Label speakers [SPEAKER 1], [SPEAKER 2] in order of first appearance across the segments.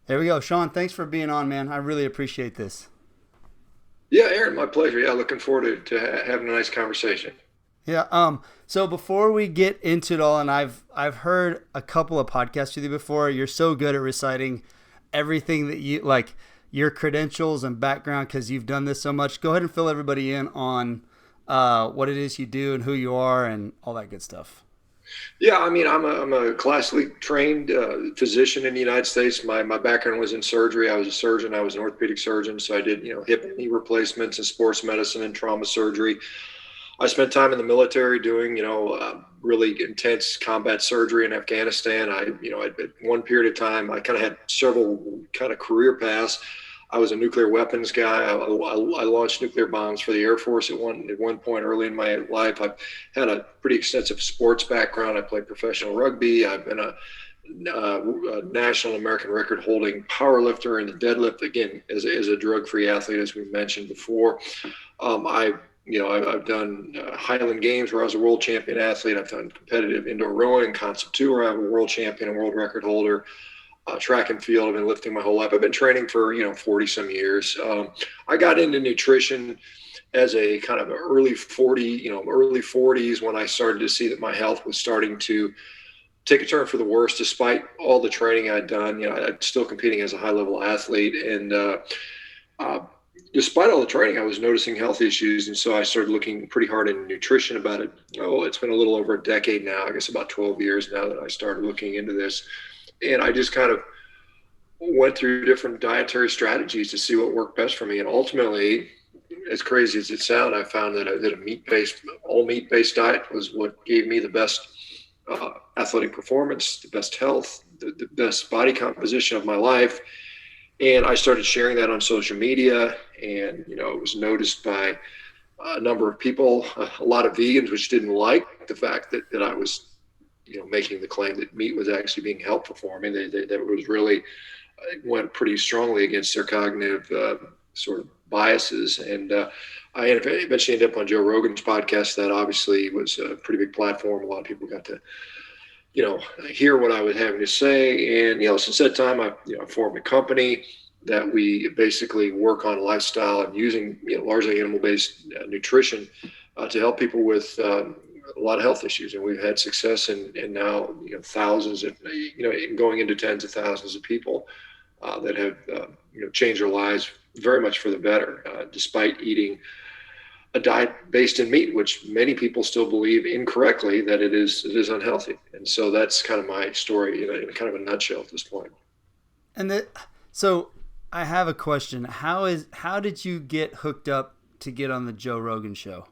[SPEAKER 1] There we go. Shawn, thanks for being on, man. I really appreciate this.
[SPEAKER 2] Yeah, Aaron, my pleasure. Yeah, looking forward to having a nice conversation.
[SPEAKER 1] Yeah. So before we get into it all, and I've heard a couple of podcasts with you before. You're so good at reciting everything that you like, your credentials and background, because you've done this so much. Go ahead and fill everybody in on what it is you do and who you are and all that good stuff.
[SPEAKER 2] Yeah, I mean, I'm a classically trained physician in the United States. My background was in surgery. I was a surgeon. I was an orthopedic surgeon, so I did hip and knee replacements and sports medicine and trauma surgery. I spent time in the military doing really intense combat surgery in Afghanistan. At one period of time, I kind of had several kind of career paths. I was a nuclear weapons guy. I launched nuclear bombs for the Air Force at one point early in my life. I've had a pretty extensive sports background. I played professional rugby. I've been a national American record holding power lifter in the deadlift, again, as a drug free athlete, as we mentioned before. I've done Highland Games where I was a world champion athlete. I've done competitive indoor rowing, concept tour. I'm a world champion and world record holder. Track and field. I've been lifting my whole life. I've been training for 40 some years. I got into nutrition as a kind of early 40s when I started to see that my health was starting to take a turn for the worse, despite all the training I'd done. I'm still competing as a high level athlete, and uh, despite all the training, I was noticing health issues, and so I started looking pretty hard into nutrition about it. Oh, it's been a little over a decade now. I guess about 12 years now that I started looking into this, and I just kind of went through different dietary strategies to see what worked best for me. And ultimately, as crazy as it sounds, I found that a all meat based diet was what gave me the best athletic performance, the best health, the best body composition of my life. And I started sharing that on social media, and it was noticed by a number of people, a lot of vegans, which didn't like the fact that I was making the claim that meat was actually being helpful for me. That was really went pretty strongly against their cognitive sort of biases. And I eventually ended up on Joe Rogan's podcast. That obviously was a pretty big platform. A lot of people got to, hear what I was having to say. And, since that time, I formed a company that we basically work on lifestyle and using, largely animal-based nutrition to help people with a lot of health issues. And we've had success in now, thousands of, going into tens of thousands of people that have changed their lives very much for the better, despite eating a diet based in meat, which many people still believe incorrectly that it is unhealthy. And so that's kind of my story, in kind of a nutshell at this point.
[SPEAKER 1] And so I have a question. How did you get hooked up to get on the Joe Rogan show?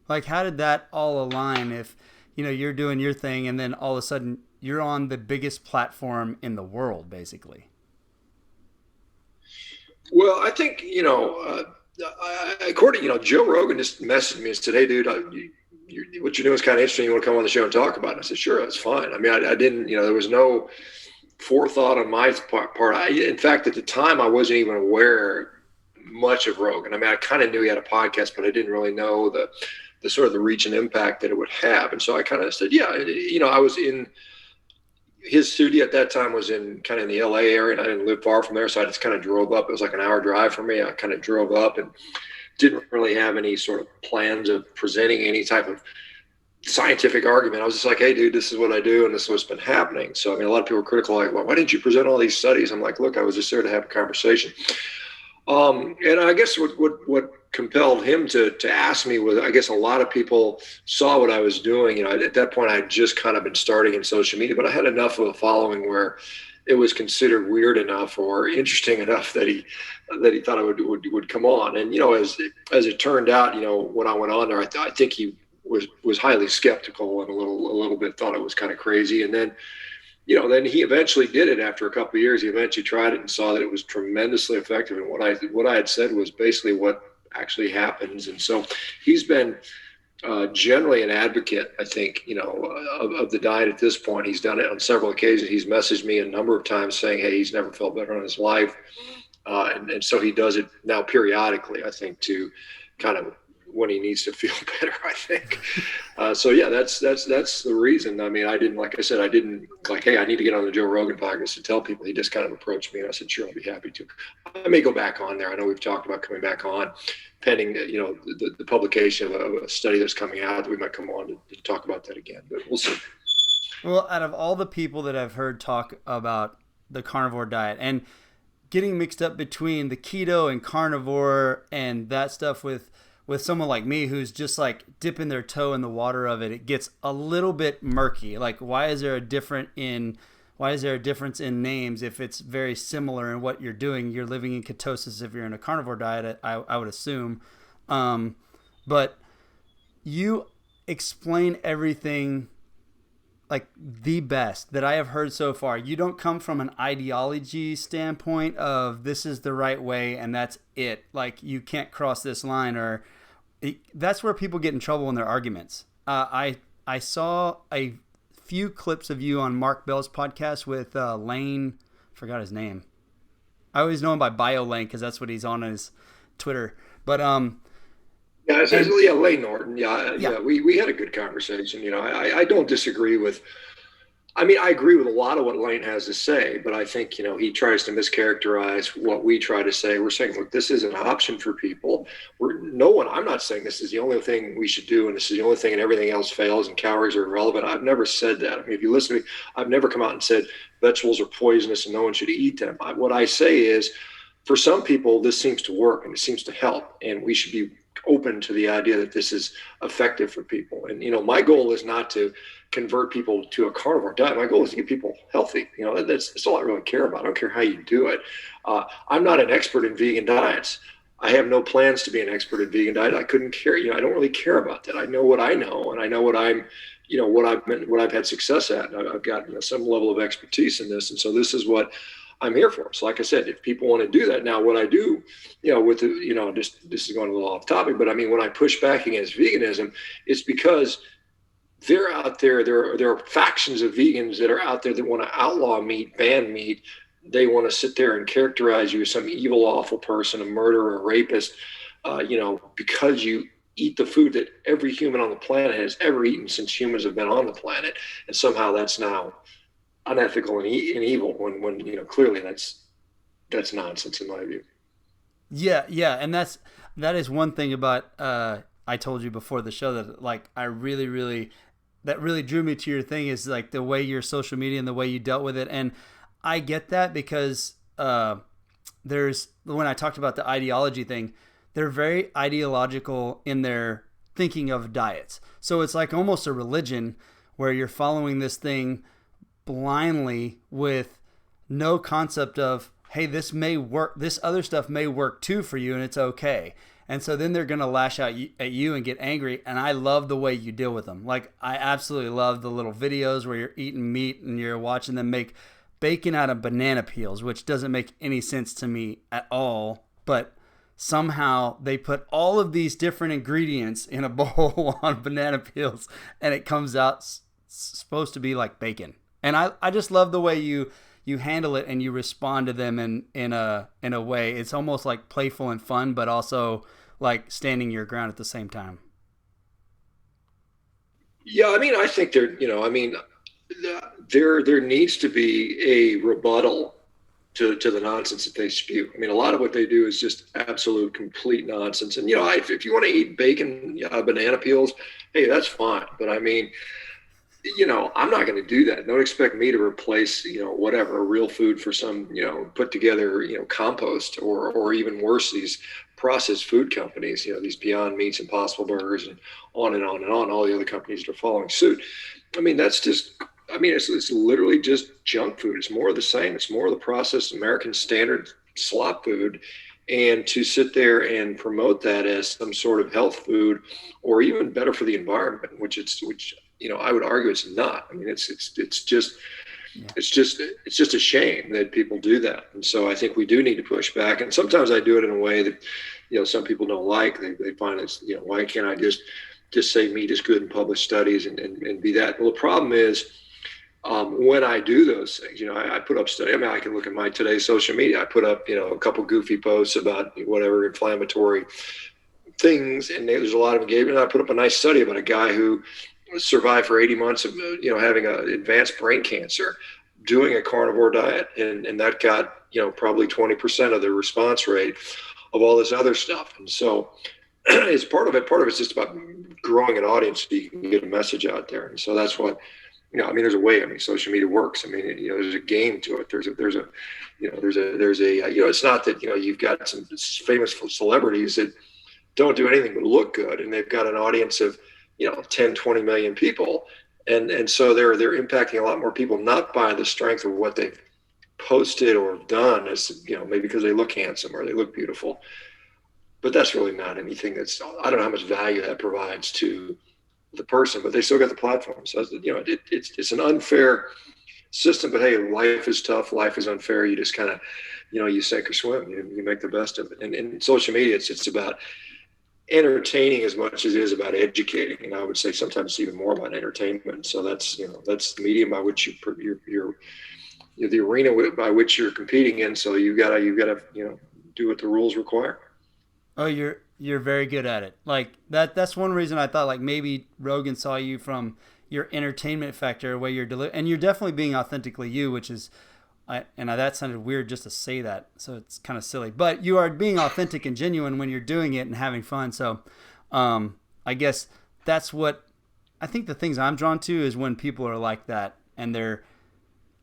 [SPEAKER 1] Like, how did that all align? If you're doing your thing, and then all of a sudden you're on the biggest platform in the world, basically.
[SPEAKER 2] Well, I think, according, Joe Rogan just messaged me and said, "Hey, dude, what you're doing is kind of interesting. You want to come on the show and talk about it?" And I said, "Sure, that's fine." I mean, I didn't, there was no forethought on my part. In fact, at the time, I wasn't even aware much of Rogan. I mean, I kind of knew he had a podcast, but I didn't really know the sort of the reach and impact that it would have. And so I kind of said, yeah, I was in his studio at that time, was in kind of in the LA area, and I didn't live far from there. So I just kind of drove up. It was like an hour drive for me. I kind of drove up and didn't really have any sort of plans of presenting any type of scientific argument. I was just like, "Hey, dude, this is what I do, and this is what's been happening." So, I mean, a lot of people are critical, like, "Well, why didn't you present all these studies?" I'm like, "Look, I was just there to have a conversation." And I guess what compelled him to ask me was, I guess a lot of people saw what I was doing. At that point, I had just kind of been starting in social media, but I had enough of a following where it was considered weird enough or interesting enough that he thought I would come on. And as it turned out, when I went on there, I think he was highly skeptical and a little bit thought it was kind of crazy. And then he eventually did it after a couple of years. He eventually tried it and saw that it was tremendously effective. And what I had said was basically what actually happens. And so he's been generally an advocate, I think, of the diet at this point. He's done it on several occasions. He's messaged me a number of times saying, "Hey, he's never felt better in his life." And so he does it now periodically, I think, to kind of when he needs to feel better, I think. So yeah, that's the reason. I mean, I didn't, like I said, I didn't like, hey, I need to get on the Joe Rogan podcast to tell people. He just kind of approached me, and I said, sure, I'll be happy to. I may go back on there. I know we've talked about coming back on, pending the publication of a study that's coming out. That we might come on to talk about that again, but we'll see.
[SPEAKER 1] Well, out of all the people that I've heard talk about the carnivore diet and getting mixed up between the keto and carnivore and that stuff with someone like me who's just like dipping their toe in the water of it, it gets a little bit murky. Like, why is there a difference in names if it's very similar in what you're doing? You're living in ketosis if you're in a carnivore diet, I would assume. But you explain everything like the best that I have heard so far. You don't come from an ideology standpoint of this is the right way and that's it. Like, you can't cross this line, or that's where people get in trouble in their arguments. I saw a few clips of you on Mark Bell's podcast with Lane. Forgot his name. I always know him by Bio Lane because that's what he's on his Twitter. But
[SPEAKER 2] yeah, Lane Norton. Yeah. We had a good conversation. I don't disagree with. I mean, I agree with a lot of what Lane has to say, but I think he tries to mischaracterize what we try to say. We're saying, look, this is an option for people. I'm not saying this is the only thing we should do, and this is the only thing, and everything else fails, and calories are irrelevant. I've never said that. I mean, if you listen to me, I've never come out and said vegetables are poisonous and no one should eat them. What I say is, for some people, this seems to work and it seems to help, and we should be open to the idea that this is effective for people. And my goal is not to convert people to a carnivore diet. My goal is to get people healthy. That's all I really care about. I don't care how you do it. I'm not an expert in vegan diets. I have no plans to be an expert in vegan diet. I couldn't care. I don't really care about that. I know what I know, and I know what I've had success at. And I've got some level of expertise in this, and so this is what I'm here for. So like I said, if people want to do that, now what I do, just this is going a little off topic, but I mean, when I push back against veganism, it's because they're out there. There are factions of vegans that are out there that want to outlaw meat, ban meat. They want to sit there and characterize you as some evil, awful person, a murderer, a rapist, because you eat the food that every human on the planet has ever eaten since humans have been on the planet, and somehow that's now unethical and evil when clearly that's nonsense in my view.
[SPEAKER 1] Yeah, and that is one thing about I told you before the show that like I really that really drew me to your thing is like the way your social media and the way you dealt with it. And I get that because there's, when I talked about the ideology thing, they're very ideological in their thinking of diets. So it's like almost a religion where you're following this thing blindly with no concept of, hey, this may work, this other stuff may work too for you, and it's okay. And so then they're going to lash out at you and get angry. And I love the way you deal with them. Like, I absolutely love the little videos where you're eating meat and you're watching them make bacon out of banana peels, which doesn't make any sense to me at all. But somehow they put all of these different ingredients in a bowl on banana peels, and it comes out supposed to be like bacon. And I just love the way you handle it and you respond to them in a way. It's almost like playful and fun, but also like standing your ground at the same time.
[SPEAKER 2] Yeah, I mean, I think there needs to be a rebuttal to the nonsense that they spew. I mean, a lot of what they do is just absolute, complete nonsense. And if you want to eat bacon, banana peels, hey, that's fine. But I mean, I'm not going to do that. Don't expect me to replace, whatever, real food for some, put together, compost or even worse, these processed food companies, these Beyond Meats, Impossible Burgers, and on and on and on, all the other companies that are following suit. I mean, it's literally just junk food. It's more of the same. It's more of the processed American standard slop food. And to sit there and promote that as some sort of health food or even better for the environment, which I would argue it's not. I mean, it's just a shame that people do that. And so I think we do need to push back. And sometimes I do it in a way that, some people don't like. They find it's, why can't I just say meat is good and publish studies and be that? Well, the problem is when I do those things, I put up studies. I mean, I can look at my today's social media. I put up, a couple goofy posts about whatever inflammatory things, and there's a lot of engagement. I put up a nice study about a guy who survived for 80 months of having advanced brain cancer, doing a carnivore diet, and that got probably 20% of the response rate of all this other stuff. And so it's part of it. Part of it's just about growing an audience so you can get a message out there. And so that's what there's a way. I mean, social media works. I mean, there's a game to it. There's a it's not that you've got some famous celebrities that don't do anything but look good, and they've got an audience of 10, 20 million people, and so they're impacting a lot more people, not by the strength of what they've posted or done, as maybe because they look handsome or they look beautiful, but that's really not anything I don't know how much value that provides to the person, but they still got the platform. So it's an unfair system, but hey, life is tough, life is unfair. You just kind of you sink or swim, you make the best of it. And in social media, it's about entertaining as much as it is about educating, and I would say sometimes it's even more about entertainment. So that's that's the medium by which you're the arena by which you're competing in. So you gotta do what the rules require.
[SPEAKER 1] Oh, you're very good at it. Like that's one reason I thought like maybe Rogan saw you from your entertainment factor, where you're and you're definitely being authentically you, which is that sounded weird just to say that, so it's kind of silly. But you are being authentic and genuine when you're doing it and having fun. So I guess that's what I think the things I'm drawn to is when people are like that, and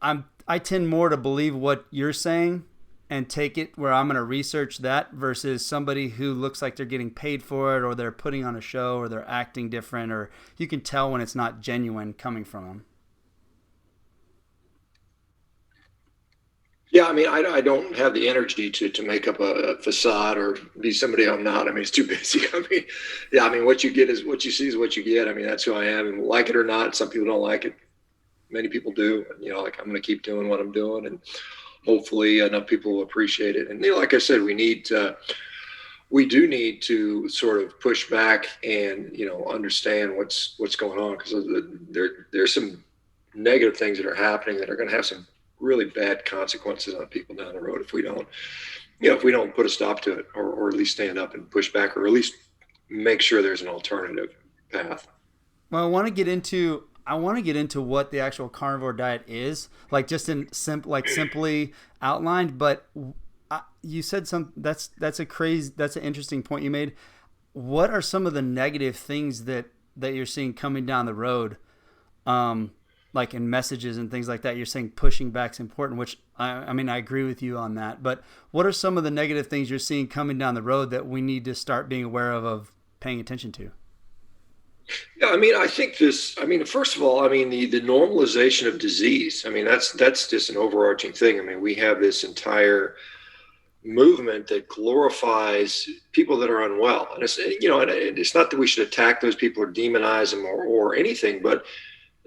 [SPEAKER 1] I tend more to believe what you're saying and take it where I'm going to research that versus somebody who looks like they're getting paid for it, or they're putting on a show, or they're acting different, or you can tell when it's not genuine coming from them.
[SPEAKER 2] Yeah, I mean, I don't have the energy to make up a facade or be somebody I'm not. I mean, it's too busy. I mean, yeah, I mean, what you get is what you see is what you get. I mean, that's who I am, and like it or not, some people don't like it. Many people do. And, like I'm going to keep doing what I'm doing, and hopefully enough people will appreciate it. And like I said, we do need to sort of push back and understand what's going on, because there's some negative things that are happening that are going to have some really bad consequences on people down the road if we don't put a stop to it, or at least stand up and push back, or at least make sure there's an alternative path.
[SPEAKER 1] Well, I want to get into what the actual carnivore diet is, like just in simply outlined. But you said that's an interesting point you made. What are some of the negative things that you're seeing coming down the road? Like in messages and things like that, you're saying pushing back is important, which I mean, I agree with you on that. But what are some of the negative things you're seeing coming down the road that we need to start being aware of paying attention to?
[SPEAKER 2] Yeah, I mean, I think first of all, I mean, the normalization of disease, I mean, that's just an overarching thing. I mean, we have this entire movement that glorifies people that are unwell. And it's not that we should attack those people or demonize them or anything, but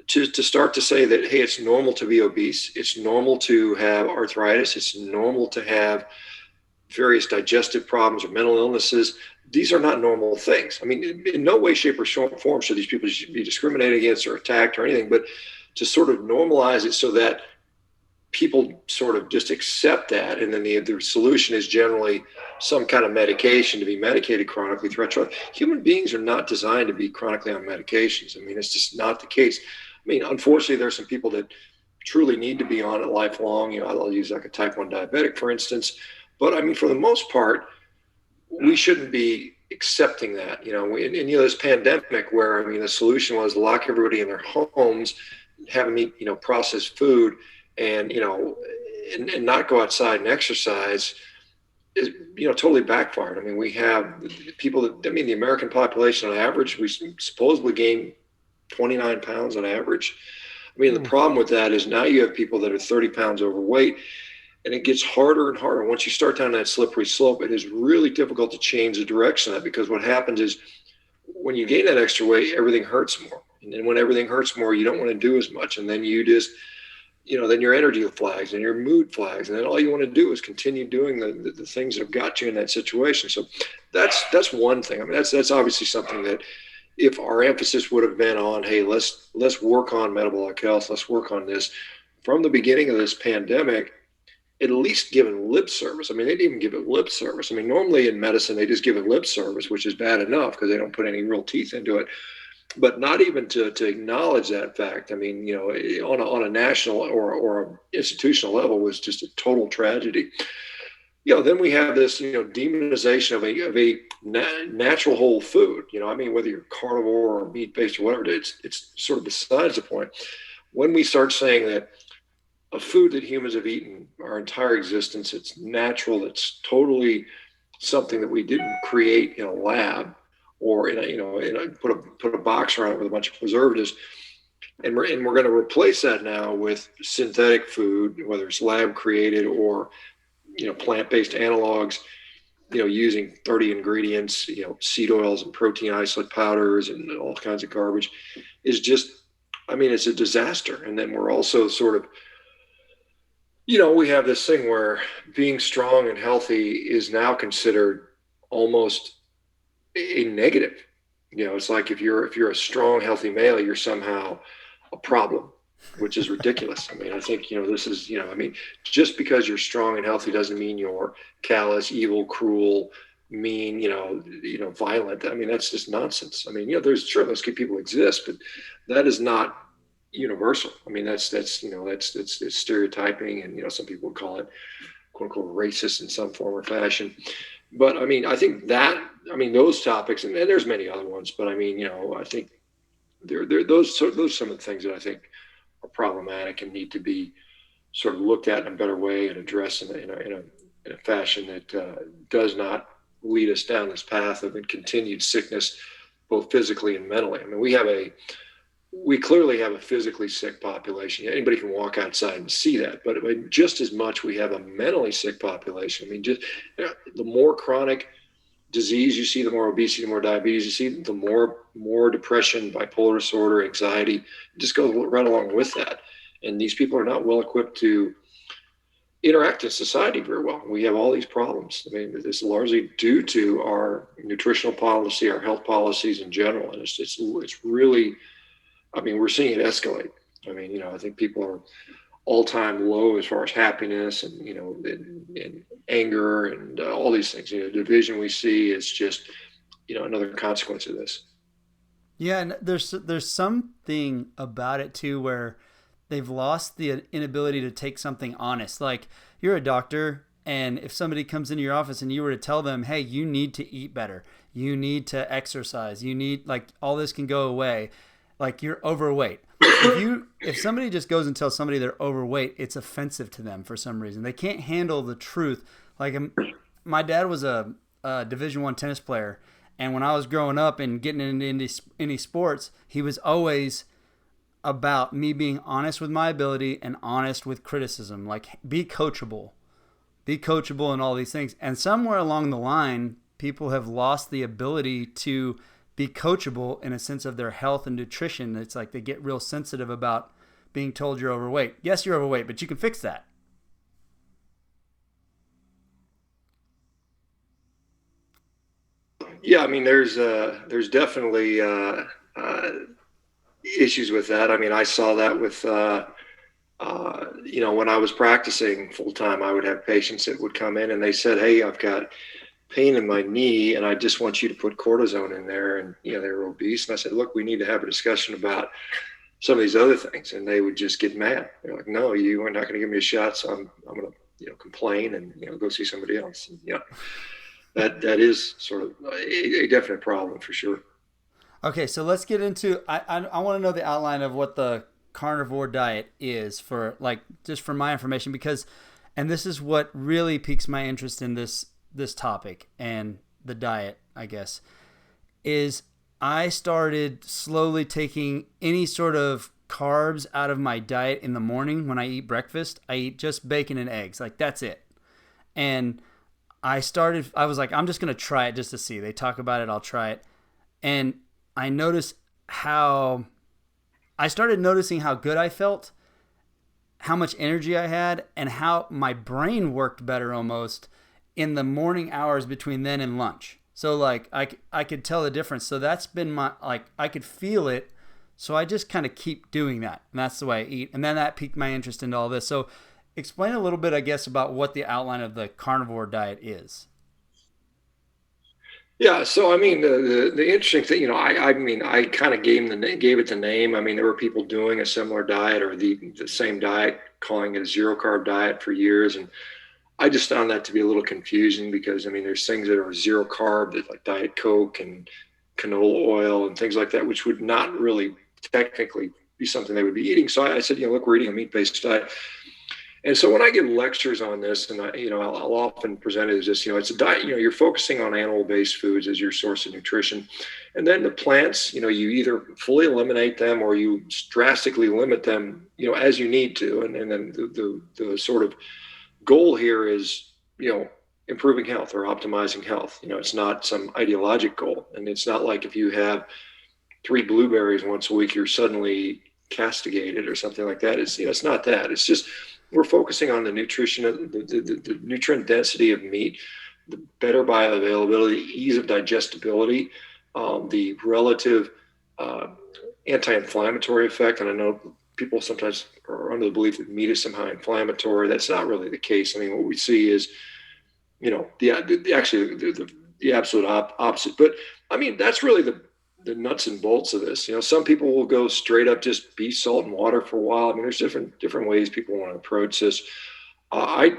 [SPEAKER 2] to start to say that, hey, it's normal to be obese. It's normal to have arthritis. It's normal to have various digestive problems or mental illnesses. These are not normal things. I mean, in no way, shape, or form should these people be discriminated against or attacked or anything, but to sort of normalize it so that people sort of just accept that. And then the solution is generally some kind of medication to be medicated chronically throughout life. Human beings are not designed to be chronically on medications. I mean, it's just not the case. I mean, unfortunately, there's some people that truly need to be on it lifelong. I'll use like a type 1 diabetic, for instance. But I mean, for the most part, we shouldn't be accepting that. This pandemic where, I mean, the solution was lock everybody in their homes, have them eat, processed food, and, and not go outside and exercise is, totally backfired. I mean, we have people the American population on average, we supposedly gain 29 pounds on average. I mean, the problem with that is now you have people that are 30 pounds overweight, and it gets harder and harder. Once you start down that slippery slope, it is really difficult to change the direction of that, because what happens is when you gain that extra weight, everything hurts more. And then when everything hurts more, you don't want to do as much. And then you just, then your energy flags and your mood flags. And then all you want to do is continue doing the things that have got you in that situation. So that's one thing. I mean, that's obviously something that, if our emphasis would have been on, hey, let's work on metabolic health, let's work on this from the beginning of this pandemic, at least given lip service. I mean, they didn't even give it lip service. I mean, normally in medicine, they just give it lip service, which is bad enough because they don't put any real teeth into it. But not even to acknowledge that fact. I mean, on a national or institutional level was just a total tragedy. Then we have this, demonization of a natural whole food. I mean, whether you're carnivore or meat based or whatever, it's sort of besides the point. When we start saying that a food that humans have eaten our entire existence, it's natural, it's totally something that we didn't create in a lab or put a box around it with a bunch of preservatives, and we're going to replace that now with synthetic food, whether it's lab created or plant-based analogs, using 30 ingredients, seed oils and protein isolate powders and all kinds of garbage, is just, I mean, it's a disaster. And then we're also sort of, we have this thing where being strong and healthy is now considered almost a negative. It's like if you're a strong, healthy male, you're somehow a problem, which is ridiculous. I mean, I think, this is, I mean, just because you're strong and healthy doesn't mean you're callous, evil, cruel, mean, violent. I mean, that's just nonsense. I mean, there's those people exist, but that is not universal. I mean, that's stereotyping, and some people would call it quote unquote racist in some form or fashion. But I mean, I think those topics, and there's many other ones, but I mean, I think those some of the things that I think are problematic and need to be sort of looked at in a better way and addressed in a fashion that does not lead us down this path of continued sickness, both physically and mentally. I mean, we clearly have a physically sick population. Anybody can walk outside and see that, but just as much we have a mentally sick population. I mean, just the more chronic disease you see, the more obesity, the more diabetes you see, the more depression, bipolar disorder, anxiety, just goes right along with that. And these people are not well equipped to interact in society very well. We have all these problems. I mean, this is largely due to our nutritional policy, our health policies in general, and it's really, I mean, we're seeing it escalate. I mean, I think people are all-time low as far as happiness and, and anger and all these things. The division we see is just, another consequence of this.
[SPEAKER 1] Yeah, and there's something about it too where they've lost the inability to take something honest. Like, you're a doctor, and if somebody comes into your office and you were to tell them, hey, you need to eat better, you need to exercise, you need, like, all this can go away, like, you're overweight. If somebody just goes and tells somebody they're overweight, it's offensive to them for some reason. They can't handle the truth. Like, my dad was a Division I tennis player, and when I was growing up and getting into any sports, he was always about me being honest with my ability and honest with criticism. Like, be coachable and all these things. And somewhere along the line, people have lost the ability to be coachable in a sense of their health and nutrition. It's like they get real sensitive about being told you're overweight. Yes, you're overweight, but you can fix that.
[SPEAKER 2] Yeah, I mean, there's definitely issues with that. I mean, I saw that with when I was practicing full time, I would have patients that would come in and they said, "Hey, I've got pain in my knee, and I just want you to put cortisone in there." And, they were obese. And I said, "Look, we need to have a discussion about some of these other things." And they would just get mad. They're like, "No, you are not going to give me a shot. So I'm going to, complain and, go see somebody else." And, that is sort of a definite problem for sure.
[SPEAKER 1] Okay. So let's get into, I want to know the outline of what the carnivore diet is for, like, just for my information, because, and this is what really piques my interest in this topic and the diet, I guess, is I started slowly taking any sort of carbs out of my diet in the morning. When I eat breakfast, I eat just bacon and eggs. Like, that's it. And I was like, I'm just going to try it just to see. They talk about it, I'll try it. And I started noticing how good I felt, how much energy I had, and how my brain worked better almost in the morning hours between then and lunch. So, like, I could tell the difference. So that's been I could feel it. So I just kind of keep doing that. And that's the way I eat. And then that piqued my interest into all this. So Explain a little bit, I guess, about what the outline of the carnivore diet is.
[SPEAKER 2] Yeah, so I mean, the interesting thing, I mean, I kind of gave it the name. I mean, there were people doing a similar diet or the same diet, calling it a zero carb diet for years, and I just found that to be a little confusing because I mean, there's things that are zero carb, that like Diet Coke and canola oil and things like that, which would not really technically be something they would be eating. So I said, look, we're eating a meat-based diet. And so when I give lectures on this, and I'll often present it as just, it's a diet. You're focusing on animal-based foods as your source of nutrition, and then the plants, you either fully eliminate them or you drastically limit them, as you need to. And then the sort of goal here is, improving health or optimizing health. It's not some ideologic goal, and it's not like if you have 3 blueberries once a week, you're suddenly castigated or something like that. It's not that. It's just we're focusing on the nutrition, the nutrient density of meat, the better bioavailability, ease of digestibility, the relative anti-inflammatory effect. And I know people sometimes are under the belief that meat is somehow inflammatory. That's not really the case. I mean, what we see is, the absolute opposite. But I mean, that's really the nuts and bolts of this. Some people will go straight up just beef, salt, and water for a while. I mean, there's different ways people want to approach this. I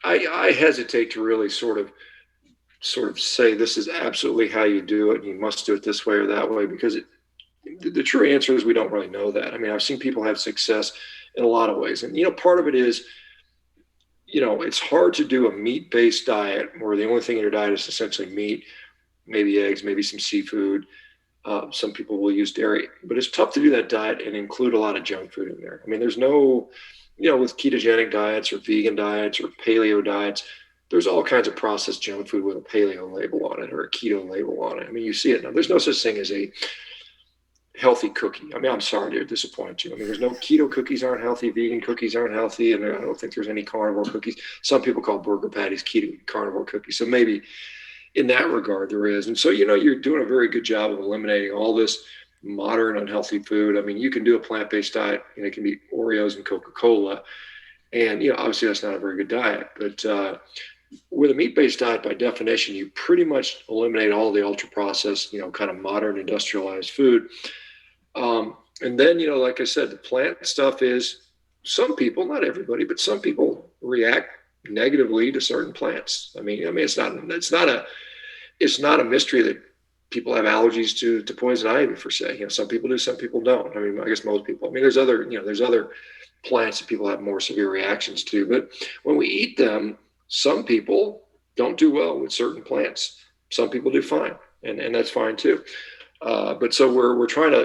[SPEAKER 2] hesitate to really sort of say this is absolutely how you do it, and you must do it this way or that way, because the true answer is we don't really know that. I mean, I've seen people have success in a lot of ways, and part of it is, it's hard to do a meat-based diet where the only thing in your diet is essentially meat, maybe eggs, maybe some seafood. Some people will use dairy, but it's tough to do that diet and include a lot of junk food in there. I mean, there's no, with ketogenic diets or vegan diets or paleo diets, there's all kinds of processed junk food with a paleo label on it or a keto label on it. I mean, you see it now. There's no such thing as a healthy cookie. I mean, I'm sorry to disappoint you. I mean, there's no keto cookies aren't healthy, vegan cookies aren't healthy, and I don't think there's any carnivore cookies. Some people call burger patties keto carnivore cookies. So maybe in that regard there is. And so, you're doing a very good job of eliminating all this modern unhealthy food. I mean, you can do a plant-based diet, it can be Oreos and Coca-Cola. And, obviously that's not a very good diet, but with a meat-based diet, by definition, you pretty much eliminate all the ultra-processed, kind of modern industrialized food. And then, like I said, the plant stuff is, some people, not everybody, but some people react negatively to certain plants. I mean, it's not a mystery that people have allergies to poison ivy, per se. Some people do, some people don't. I mean, I guess most people. I mean, there's other plants that people have more severe reactions to. But when we eat them, some people don't do well with certain plants. Some people do fine, and that's fine too. But so we're trying to,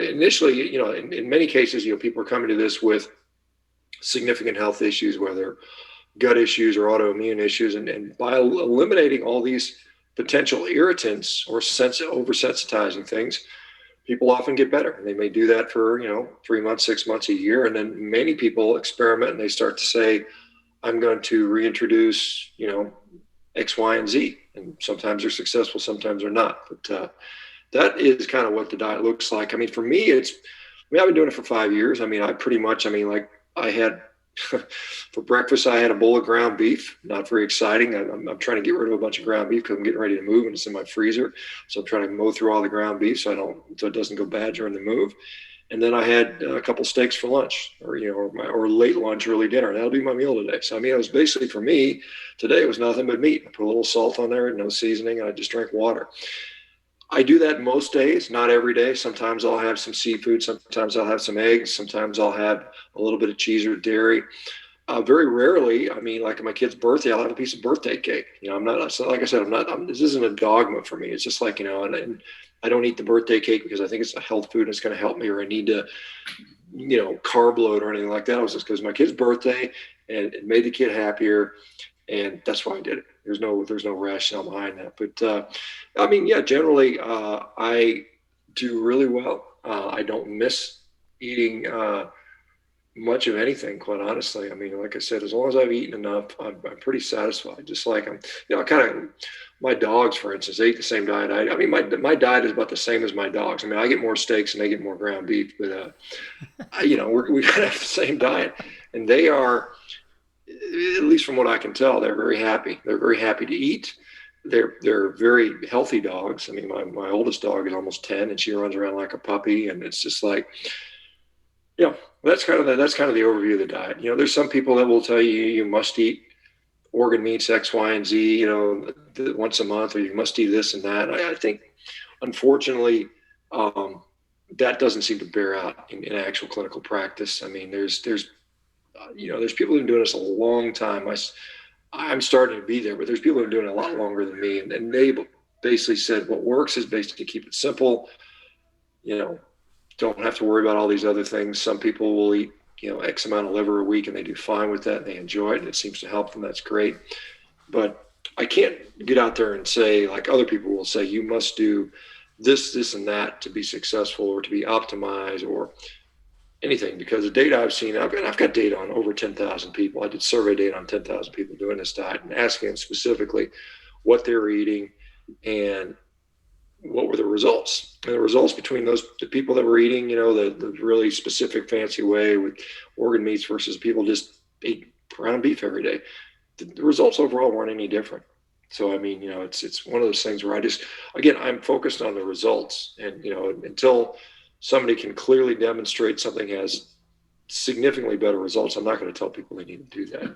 [SPEAKER 2] initially, in many cases, people are coming to this with significant health issues, whether gut issues or autoimmune issues, and by eliminating all these potential irritants or oversensitizing things, people often get better. And they may do that for 3 months, 6 months, a year, and then many people experiment and they start to say, I'm going to reintroduce X, Y, and Z, and sometimes they're successful, sometimes they're not. But that is kind of what the diet looks like. I mean, for me, I've been doing it for 5 years. I mean, I had for breakfast, I had a bowl of ground beef. Not very exciting. I'm trying to get rid of a bunch of ground beef because I'm getting ready to move and it's in my freezer. So I'm trying to mow through all the ground beef so it doesn't go bad during the move. And then I had a couple steaks for lunch, or late lunch, early dinner. That'll be my meal today. So I mean, it was basically, for me today, it was nothing but meat. I put a little salt on there, no seasoning, and I just drank water. I do that most days, not every day. Sometimes I'll have some seafood. Sometimes I'll have some eggs. Sometimes I'll have a little bit of cheese or dairy. Very rarely, I mean, like at my kid's birthday, I'll have a piece of birthday cake. I'm not, so like I said, this isn't a dogma for me. It's just like, and I don't eat the birthday cake because I think it's a health food and it's going to help me, or I need to, carb load or anything like that. It was just because my kid's birthday and it made the kid happier. And that's why I did it. There's no rationale behind that. But I mean, yeah, generally I do really well. I don't miss eating much of anything, quite honestly. I mean, like I said, as long as I've eaten enough, I'm pretty satisfied. Just like my dogs, for instance, they eat the same diet. I mean, my diet is about the same as my dogs. I mean, I get more steaks and they get more ground beef, but we kind of have the same diet. And they are, at least from what I can tell, they're very happy. They're very happy to eat. They're very healthy dogs. I mean, my oldest dog is almost 10 and she runs around like a puppy. And it's just like, you know, that's kind of the overview of the diet. You know, there's some people that will tell you you must eat organ meats X, Y, and Z, you know, once a month, or you must eat this and that. I think, unfortunately, that doesn't seem to bear out in actual clinical practice. I mean, there's you know, there's people who've been doing this a long time. I'm starting to be there, but there's people who are doing it a lot longer than me, and they basically said what works is basically keep it simple. You know, don't have to worry about all these other things. Some people will eat, you know, X amount of liver a week and they do fine with that and they enjoy it and it seems to help them. That's great. But I can't get out there and say, like other people will say, you must do this, and that to be successful or to be optimized or anything, because the data I've seen, I've got data on over 10,000 people. I did survey data on 10,000 people doing this diet and asking them specifically what they were eating and what were the results. And the results between the people that were eating, you know, the really specific fancy way with organ meats versus people just ate ground beef every day, the results overall weren't any different. So, I mean, you know, it's one of those things where again, I'm focused on the results, and, you know, until somebody can clearly demonstrate something has significantly better results, I'm not going to tell people they need to do that.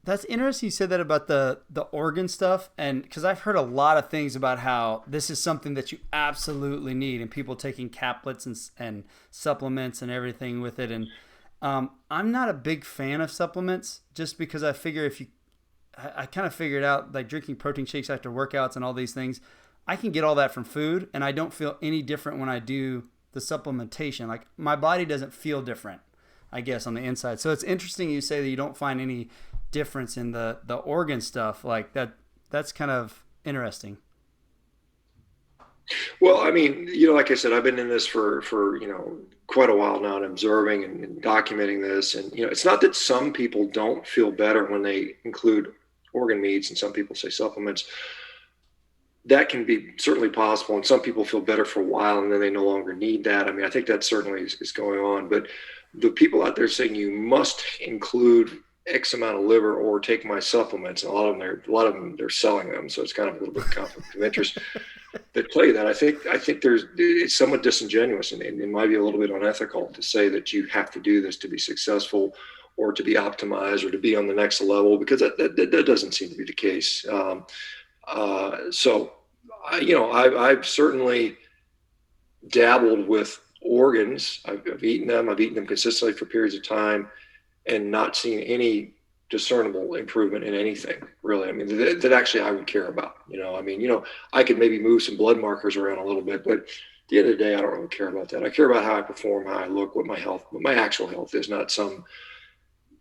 [SPEAKER 1] That's interesting. You said that about the organ stuff, and because I've heard a lot of things about how this is something that you absolutely need, and people taking caplets and supplements and everything with it. And I'm not a big fan of supplements, just because I figure I kind of figured out, like, drinking protein shakes after workouts and all these things, I can get all that from food, and I don't feel any different when I do the supplementation. Like, my body doesn't feel different, I guess, on the inside. So it's interesting you say that you don't find any difference in the organ stuff like that. That's kind of interesting.
[SPEAKER 2] Well, I mean, you know, like I said, I've been in this for you know, quite a while now, and observing and documenting this. And, you know, it's not that some people don't feel better when they include organ meats, and some people say supplements. That can be certainly possible, and some people feel better for a while and then they no longer need that. I mean, I think that certainly is going on. But the people out there saying you must include X amount of liver or take my supplements, and a lot of them they're selling them, so it's kind of a little bit of conflict of interest. That tell you that, I think it's somewhat disingenuous, and it might be a little bit unethical to say that you have to do this to be successful or to be optimized or to be on the next level, because that doesn't seem to be the case. So, you know, I've certainly dabbled with organs. I've eaten them. I've eaten them consistently for periods of time, and not seen any discernible improvement in anything, really. I mean, that actually I would care about. You know, I mean, you know, I could maybe move some blood markers around a little bit, but at the end of the day, I don't really care about that. I care about how I perform, how I look, what my actual health is, not some,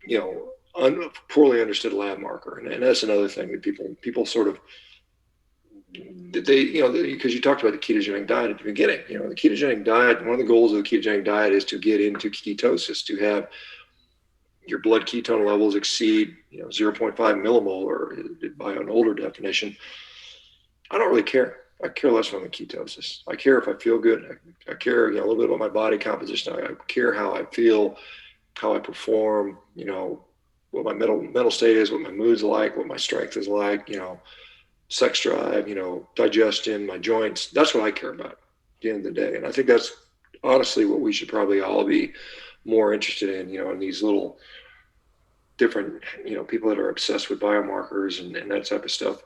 [SPEAKER 2] you know, poorly understood lab marker. And that's another thing that people sort of, you know, because you talked about the ketogenic diet at the beginning. You know, the ketogenic diet, one of the goals of the ketogenic diet is to get into ketosis, to have your blood ketone levels exceed, you know, 0.5 millimolar by an older definition. I don't really care. I care less when I'm in ketosis. I care if I feel good. I care, you know, a little bit about my body composition. I care how I feel, how I perform, you know, what my mental state is, what my mood's like, what my strength is like, you know, sex drive, you know, digestion, my joints. That's what I care about at the end of the day. And I think that's honestly what we should probably all be more interested in, you know, in these little different, you know, people that are obsessed with biomarkers and that type of stuff.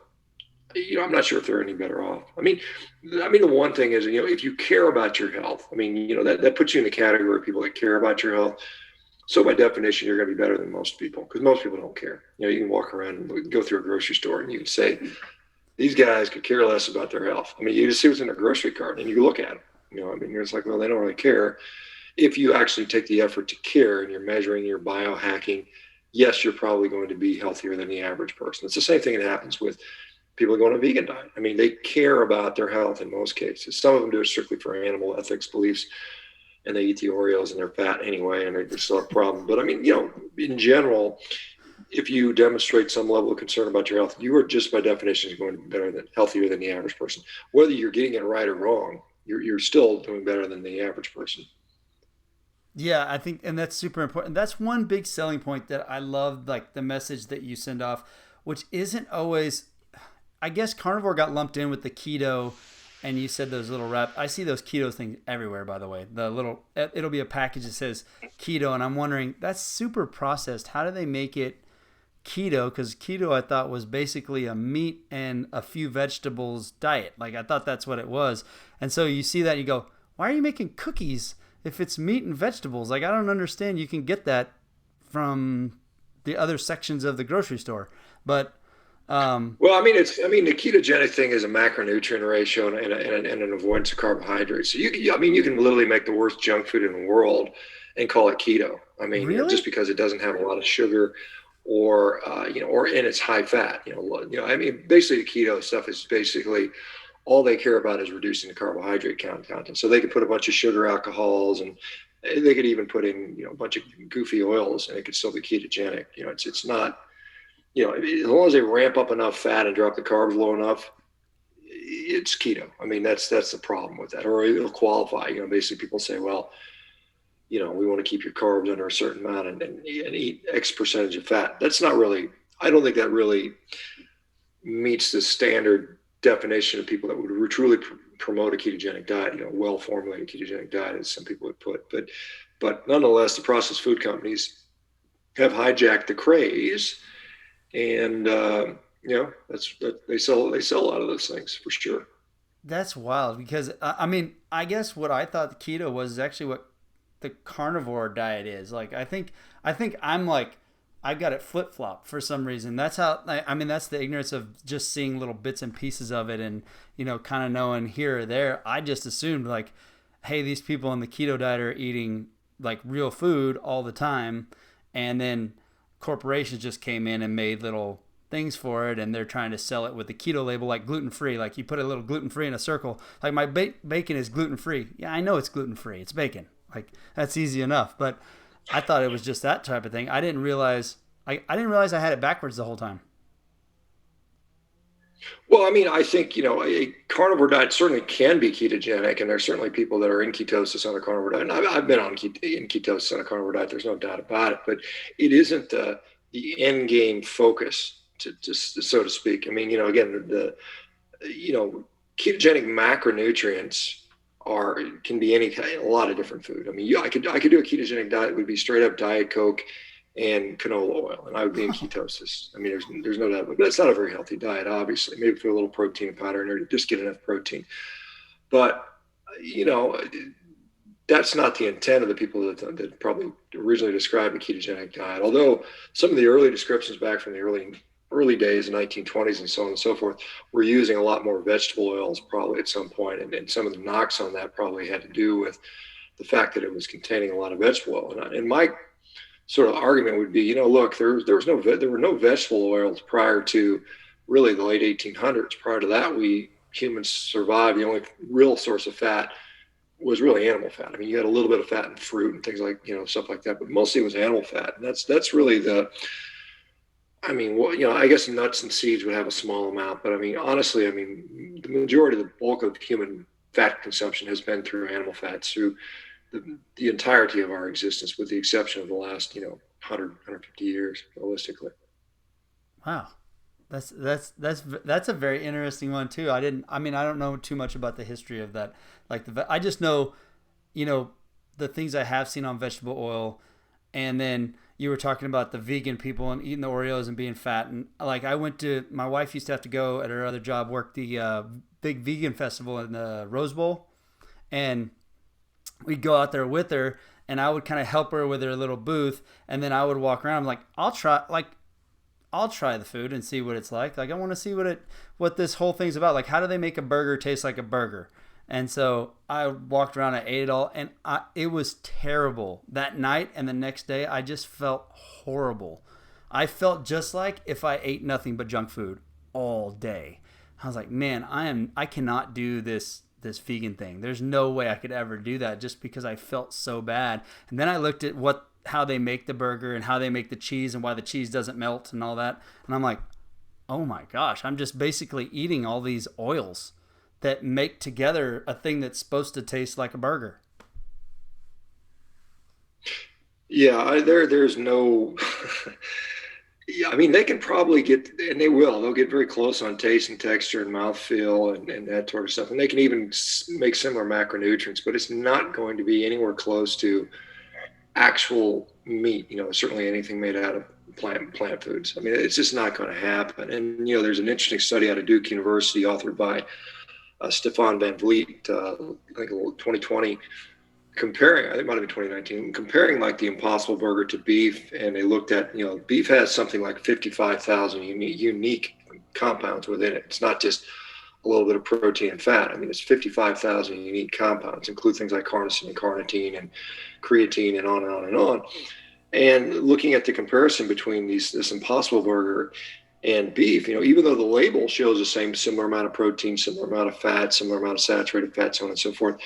[SPEAKER 2] You know, I'm not sure if they're any better off. I mean, the one thing is, you know, if you care about your health, I mean, you know, that puts you in the category of people that care about your health. So by definition, you're going to be better than most people, because most people don't care. You know, you can walk around and go through a grocery store and you can say, these guys could care less about their health. I mean, you just see what's in their grocery cart and you look at them. You know, I mean, it's like, well, they don't really care. If you actually take the effort to care and you're measuring your biohacking, yes, you're probably going to be healthier than the average person. It's the same thing that happens with people who go on a vegan diet. I mean, they care about their health in most cases. Some of them do it strictly for animal ethics beliefs, and they eat the Oreos and they're fat anyway, and they still have a problem. But I mean, you know, in general, if you demonstrate some level of concern about your health, you are just by definition going to be healthier than the average person. Whether you're getting it right or wrong, you're still doing better than the average person.
[SPEAKER 1] Yeah, I think, and that's super important. That's one big selling point that I love, like the message that you send off, which isn't always. I guess carnivore got lumped in with the keto, and you said those little wrap. I see those keto things everywhere. By the way, the little it'll be a package that says keto, and I'm wondering that's super processed. How do they make it keto? Because keto I thought was basically a meat and a few vegetables diet. Like I thought that's what it was, and so you see that and you go, why are you making cookies if it's meat and vegetables? Like I don't understand. You can get that from the other sections of the grocery store, but
[SPEAKER 2] Well, I mean, the ketogenic thing is a macronutrient ratio and an avoidance of carbohydrates. So I mean, you can literally make the worst junk food in the world and call it keto. I mean,
[SPEAKER 1] really,
[SPEAKER 2] just because it doesn't have a lot of sugar or, or and it's high fat, I mean, basically the keto stuff is basically all they care about is reducing the carbohydrate content. So they could put a bunch of sugar alcohols and they could even put in, a bunch of goofy oils and it could still be ketogenic. It's not, as long as they ramp up enough fat and drop the carbs low enough, it's keto. I mean, that's the problem with that, or it'll qualify. Basically people say, well, we want to keep your carbs under a certain amount and eat X percentage of fat. That's not really, I don't think that really meets the standard definition of people that would truly promote a ketogenic diet, well-formulated ketogenic diet, as some people would put. But nonetheless, the processed food companies have hijacked the craze. And they sell a lot of those things for sure.
[SPEAKER 1] that's wild. Because I mean, I guess what I thought the keto was actually what the carnivore diet is. Like I think I'm like I've got it flip flop for some reason. That's how I mean that's the ignorance of just seeing little bits and pieces of it and kind of knowing here or there. I just assumed like, hey, these people on the keto diet are eating like real food all the time, and then corporations just came in and made little things for it, and they're trying to sell it with the keto label, like gluten free. Like you put a little gluten free in a circle. Like my bacon is gluten free. Yeah, I know it's gluten free. It's bacon. Like that's easy enough. But I thought it was just that type of thing. I didn't realize. I didn't realize I had it backwards the whole time.
[SPEAKER 2] Well, I mean, I think, a carnivore diet certainly can be ketogenic, and there's certainly people that are in ketosis on a carnivore diet. And I've been in ketosis on a carnivore diet. There's no doubt about it. But it isn't the end game focus, so to speak. I mean, again, ketogenic macronutrients can be a lot of different food. I mean, I could do a ketogenic diet. It would be straight up Diet Coke and canola oil, and I would be in ketosis. I mean, there's no doubt, but that's not a very healthy diet, obviously. Maybe put a little protein powder in there to just get enough protein. But that's not the intent of the people that probably originally described a ketogenic diet. Although some of the early descriptions back from the early days, the 1920s and so on and so forth, were using a lot more vegetable oils probably at some point, and some of the knocks on that probably had to do with the fact that it was containing a lot of vegetable oil. And my sort of argument would be, look, there were no vegetable oils prior to really the late 1800s. Prior to that, humans survived. The only real source of fat was really animal fat. I mean, you had a little bit of fat in fruit and things like, stuff like that, but mostly it was animal fat. And that's really I mean, well, I guess nuts and seeds would have a small amount, but I mean, honestly, I mean, the majority of the bulk of human fat consumption has been through animal fats through the entirety of our existence, with the exception of the last, 150 years, realistically.
[SPEAKER 1] Wow. That's a very interesting one too. I mean, I don't know too much about the history of that. Like I just know, the things I have seen on vegetable oil, and then you were talking about the vegan people and eating the Oreos and being fat. And like my wife used to have to go at her other job, work the big vegan festival in the Rose Bowl, and we'd go out there with her, and I would kind of help her with her little booth, and then I would walk around. I'm like, I'll try the food and see what it's like. Like I want to see what this whole thing's about. Like how do they make a burger taste like a burger? And so I walked around, I ate it all, and it was terrible that night. And the next day, I just felt horrible. I felt just like if I ate nothing but junk food all day. I was like, man, I cannot do this vegan thing. There's no way I could ever do that, just because I felt so bad. And then I looked at how they make the burger and how they make the cheese and why the cheese doesn't melt and all that. And I'm like, oh my gosh, I'm just basically eating all these oils that make together a thing that's supposed to taste like a burger.
[SPEAKER 2] Yeah, there's no. Yeah, I mean, they can probably get, and they will. They'll get very close on taste and texture and mouthfeel and that sort of stuff. And they can even make similar macronutrients, but it's not going to be anywhere close to actual meat. Certainly anything made out of plant foods. I mean, it's just not going to happen. And there's an interesting study out of Duke University, authored by Stefan Van Vliet, I think 2020, comparing, I think it might have been 2019, comparing like the Impossible Burger to beef. And they looked at, beef has something like 55,000 unique compounds within it. It's not just a little bit of protein and fat. I mean, it's 55,000 unique compounds, include things like carnosine and carnitine and creatine and on and on and on. And looking at the comparison between this Impossible Burger and beef, even though the label shows the similar amount of protein, similar amount of fat, similar amount of saturated fat, so on and so forth,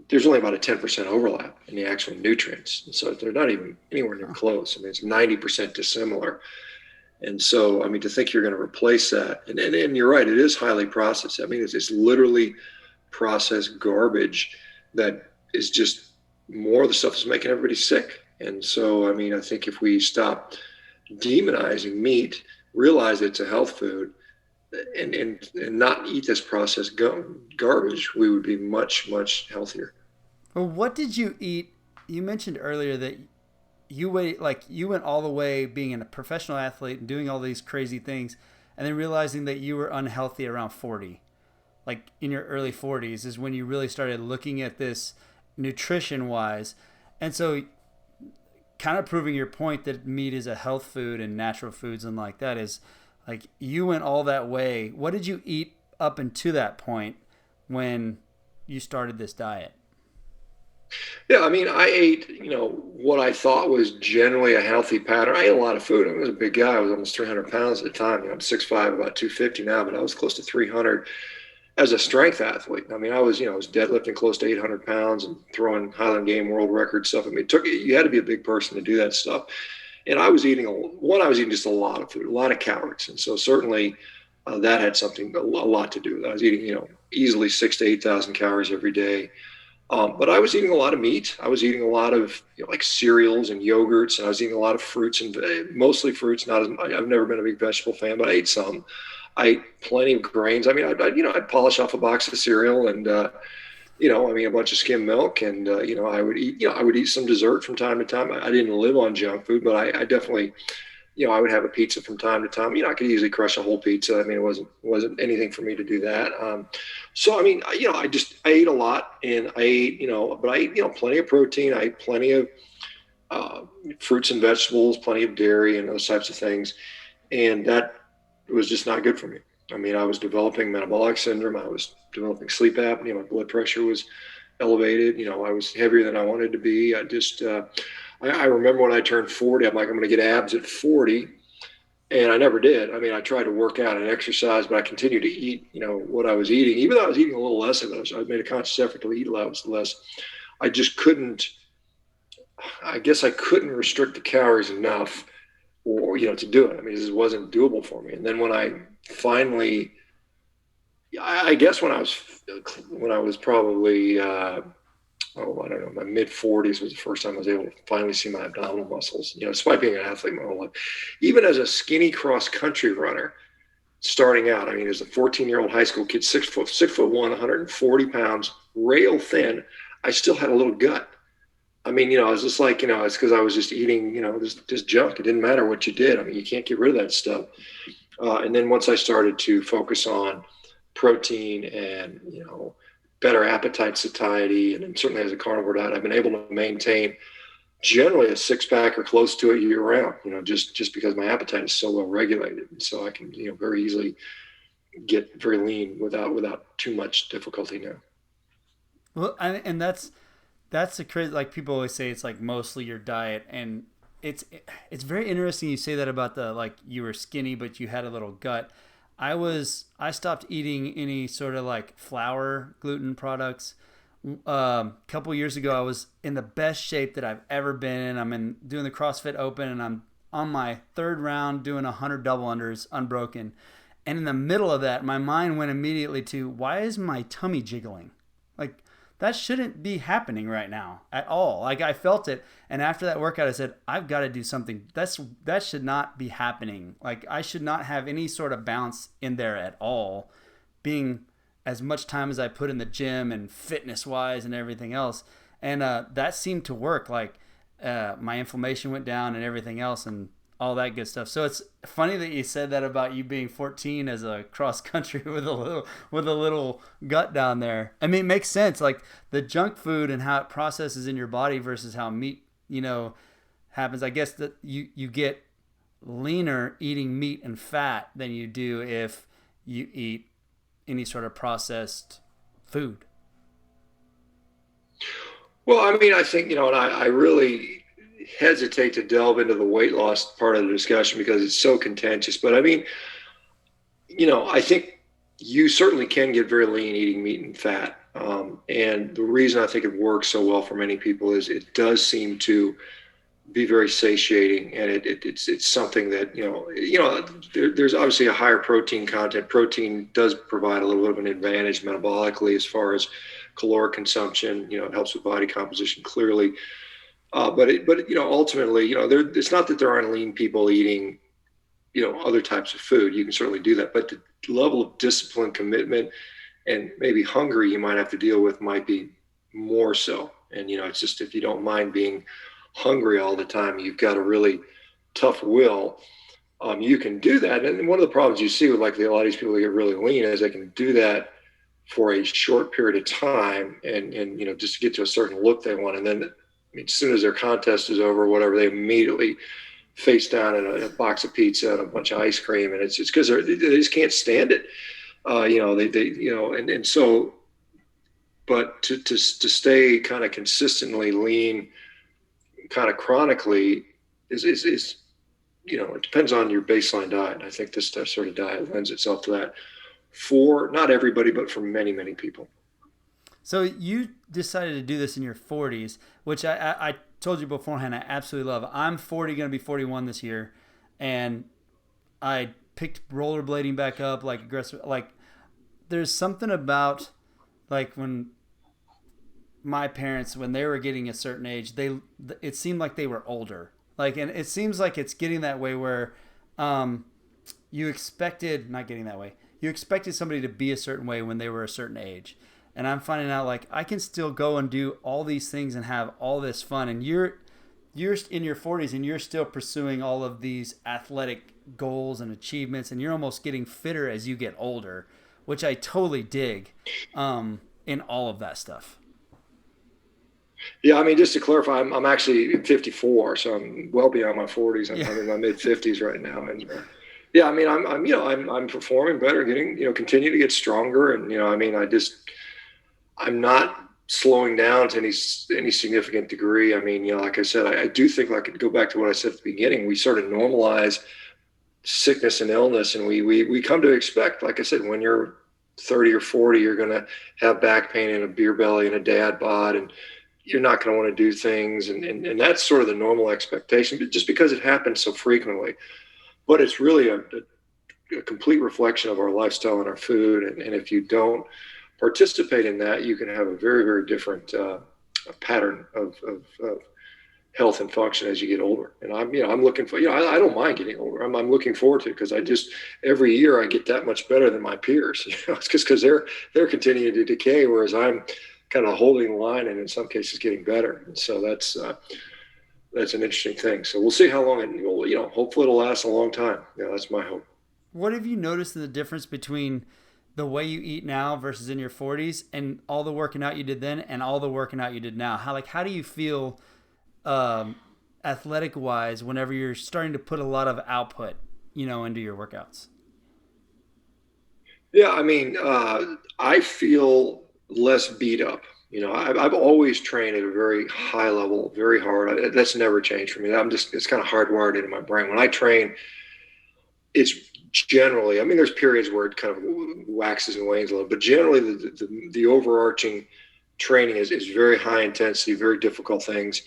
[SPEAKER 2] there's only about a 10% overlap in the actual nutrients. And so they're not even anywhere near close. I mean, it's 90% dissimilar. And so, I mean, to think you're going to replace that, and you're right, it is highly processed. I mean, it's literally processed garbage that is just more of the stuff that's making everybody sick. And so, I mean, I think if we stop demonizing meat, realize it's a health food, and not eat this processed garbage, we would be much, much healthier.
[SPEAKER 1] Well, what did you eat? You mentioned earlier that you went all the way being a professional athlete and doing all these crazy things, and then realizing that you were unhealthy around 40. Like in your early 40s is when you really started looking at this nutrition wise. And so kind of proving your point that meat is a health food and natural foods and like that is like you went all that way. What did you eat up until that point when you started this diet?
[SPEAKER 2] Yeah, I mean, I ate, what I thought was generally a healthy pattern. I ate a lot of food. I was a big guy. I was almost 300 pounds at the time. I'm 6'5", about 250 now, but I was close to 300 as a strength athlete. I mean, I was deadlifting close to 800 pounds and throwing Highland Game world record stuff. I mean, you had to be a big person to do that stuff. And I was eating just a lot of food, a lot of calories. And so certainly that had a lot to do with it. I was eating, easily 6,000 to 8,000 calories every day. But I was eating a lot of meat. I was eating a lot of like cereals and yogurts, and I was eating a lot of fruits and mostly fruits. I've never been a big vegetable fan, but I ate some. I ate plenty of grains. I mean, I'd polish off a box of cereal and a bunch of skim milk, and I would eat some dessert from time to time. I didn't live on junk food, but I definitely, I would have a pizza from time to time. I could easily crush a whole pizza. I mean, it wasn't anything for me to do that. So, I mean, I ate a lot, and I ate, but I ate, plenty of protein. I ate plenty of fruits and vegetables, plenty of dairy and those types of things. And that was just not good for me. I mean, I was developing metabolic syndrome. I was developing sleep apnea. My blood pressure was elevated. I was heavier than I wanted to be. I remember when I turned 40, I'm like, I'm going to get abs at 40. And I never did. I mean, I tried to work out and exercise, but I continued to eat, what I was eating. Even though I was eating a little less of it, I made a conscious effort to eat less. I just couldn't, I guess I couldn't restrict the calories enough or, to do it. I mean, this wasn't doable for me. And then when I finally, I guess when I was probably, I don't know, my mid 40s was the first time I was able to finally see my abdominal muscles, despite being an athlete my whole life. Even as a skinny cross country runner starting out, I mean, as a 14-year-old high school kid, 6'1", 140 pounds, rail thin, I still had a little gut. I mean, I was just like, it's because I was just eating, this junk. It didn't matter what you did. I mean, you can't get rid of that stuff. And then once I started to focus on protein and, better appetite satiety, and then certainly as a carnivore diet, I've been able to maintain generally a six-pack or close to it year round, just because my appetite is so well regulated. And so I can, very easily get very lean without too much difficulty now.
[SPEAKER 1] Well, and that's the crazy. Like people always say, it's like mostly your diet, and it's very interesting you say that about the like you were skinny but you had a little gut. I stopped eating any sort of like flour, gluten products. A couple years ago, I was in the best shape that I've ever been in. Doing the CrossFit Open, and I'm on my third round doing 100 double unders unbroken. And in the middle of that, my mind went immediately to, why is my tummy jiggling? Like that shouldn't be happening right now at all. Like I felt it, and after that workout, I said, I've got to do something. That should not be happening. Like I should not have any sort of bounce in there at all. Being as much time as I put in the gym and fitness wise and everything else, and that seemed to work. Like my inflammation went down and everything else, and all that good stuff. So it's funny that you said that about you being 14 as a cross country with a little gut down there. I mean, it makes sense. Like the junk food and how it processes in your body versus how meat, happens. I guess that you get leaner eating meat and fat than you do if you eat any sort of processed food.
[SPEAKER 2] Well, I mean, I think, and I really hesitate to delve into the weight loss part of the discussion because it's so contentious. But I mean, I think you certainly can get very lean eating meat and fat. And the reason I think it works so well for many people is it does seem to be very satiating, and it's something that there's obviously a higher protein content. Protein does provide a little bit of an advantage metabolically as far as caloric consumption. It helps with body composition clearly. But ultimately, it's not that there aren't lean people eating, other types of food. You can certainly do that, but the level of discipline, commitment, and maybe hunger you might have to deal with might be more so. And it's just, if you don't mind being hungry all the time, you've got a really tough will. You can do that, and one of the problems you see with like a lot of these people that get really lean is they can do that for a short period of time, and just to get to a certain look they want, and then. As soon as their contest is over, or whatever, they immediately face down in a box of pizza and a bunch of ice cream, and it's because they just can't stand it. And so, but to stay kind of consistently lean, kind of chronically, is it depends on your baseline diet. I think this sort of diet lends itself to that for not everybody, but for many, many people.
[SPEAKER 1] So you decided to do this in your 40s, which I told you beforehand I absolutely love. I'm 40, going to be 41 this year, and I picked rollerblading back up like aggressive. Like there's something about like when my parents, when they were getting a certain age, it seemed like they were older. Like, and it seems like it's getting that way where you expected somebody to be a certain way when they were a certain age. And I'm finding out like I can still go and do all these things and have all this fun. And you're in your 40s and you're still pursuing all of these athletic goals and achievements, and you're almost getting fitter as you get older, which I totally dig in all of that stuff.
[SPEAKER 2] Yeah, I mean, just to clarify, I'm actually 54, so I'm well beyond my 40s. I'm in my mid 50s right now, and yeah, I mean, I'm performing better, getting continue to get stronger, and I'm not slowing down to any significant degree. I mean, like I said, I do think, like, go back to what I said at the beginning, we sort of normalize sickness and illness, and we come to expect, like I said, when you're 30 or 40, you're going to have back pain and a beer belly and a dad bod, and you're not going to want to do things. And that's sort of the normal expectation, but just because it happens so frequently. But it's really a complete reflection of our lifestyle and our food. And if you don't participate in that, you can have a very, very different pattern of health and function as you get older. And I'm looking for, I don't mind getting older. I'm looking forward to it, because every year I get that much better than my peers. It's just because they're continuing to decay, whereas I'm kind of holding the line and in some cases getting better. And so that's an interesting thing. So we'll see how long it will, hopefully it'll last a long time. That's my hope.
[SPEAKER 1] What have you noticed in the difference between the way you eat now versus in your 40s, and all the working out you did then and all the working out you did now? How do you feel athletic wise whenever you're starting to put a lot of output, into your workouts?
[SPEAKER 2] Yeah, I mean, I feel less beat up. I've always trained at a very high level, very hard. That's never changed for me. It's kind of hardwired into my brain. When I train, it's generally, I mean, there's periods where it kind of waxes and wanes a little, but generally the overarching training is very high intensity, very difficult things,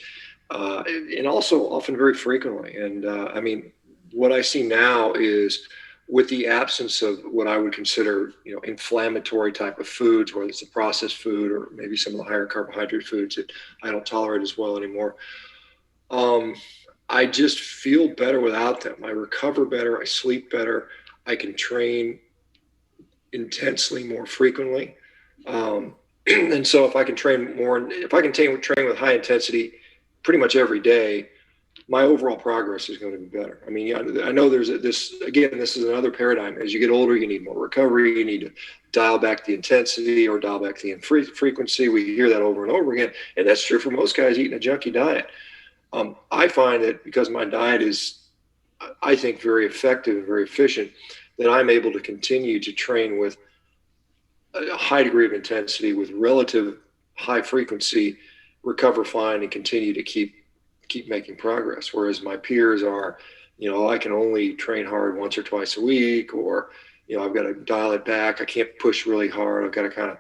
[SPEAKER 2] and also often very frequently. And I mean, what I see now is with the absence of what I would consider, inflammatory type of foods, whether it's a processed food or maybe some of the higher carbohydrate foods that I don't tolerate as well anymore. Um, I just feel better without them. I recover better. I sleep better. I can train intensely more frequently. Um, and so if I can train more, if I can train with high intensity pretty much every day, my overall progress is going to be better. I mean, I know there's this, again, this is another paradigm. As you get older, you need more recovery. You need to dial back the intensity or dial back the frequency. We hear that over and over again. And that's true for most guys eating a junky diet. I find that because my diet is, I think, very effective and very efficient, that I'm able to continue to train with a high degree of intensity with relative high frequency, recover fine, and continue to keep making progress. Whereas my peers are, I can only train hard once or twice a week, or, I've got to dial it back. I can't push really hard. I've got to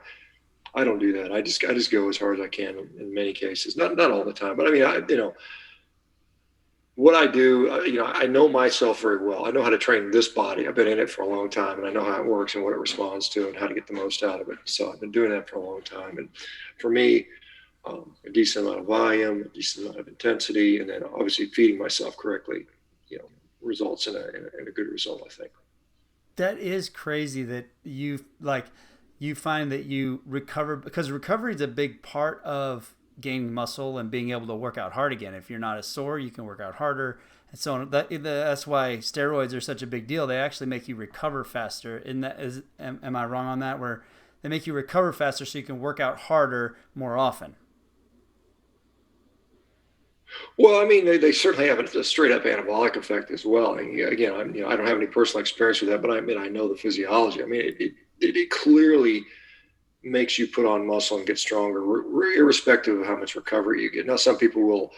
[SPEAKER 2] I don't do that. I just go as hard as I can in many cases, not all the time, but I mean, what I do, I know myself very well. I know how to train this body. I've been in it for a long time, and I know how it works and what it responds to and how to get the most out of it. So I've been doing that for a long time. And for me, a decent amount of volume, a decent amount of intensity, and then obviously feeding myself correctly, results in a good result, I think.
[SPEAKER 1] That is crazy that you find that you recover, because recovery is a big part of gaining muscle and being able to work out hard again. If you're not as sore, you can work out harder, and so on. That's why steroids are such a big deal. They actually make you recover faster. Am I wrong on that? Where they make you recover faster so you can work out harder more often.
[SPEAKER 2] Well, I mean, they certainly have a straight up anabolic effect as well. And again, I don't have any personal experience with that, but I mean, I know the physiology. I mean, it clearly makes you put on muscle and get stronger, irrespective of how much recovery you get. Now, some people will